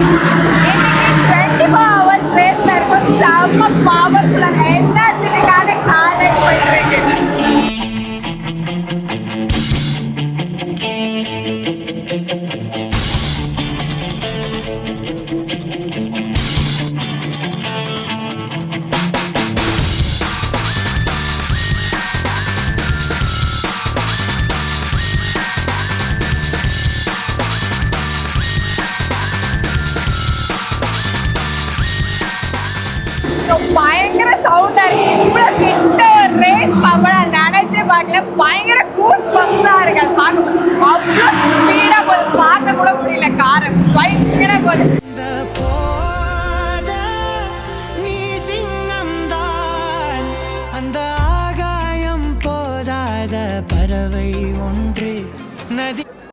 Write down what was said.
இன்னைக்கு 24 hours ரேஸ்ல இருக்கும். செம்ம பவர்ஃபுல்லான எனர்ஜெட்டிக்கான கார் ரேஸ் போயிட்டு இருக்கு. பயங்கர சவுண்டா இருக்கு. இவ்வளவு கிட்ட ரேஸ் பார்க்க நினைச்சு பார்க்கல. பயங்கர கூஸ் பம்ஸா இருக்கு. அது பார்க்க அவ்வளோ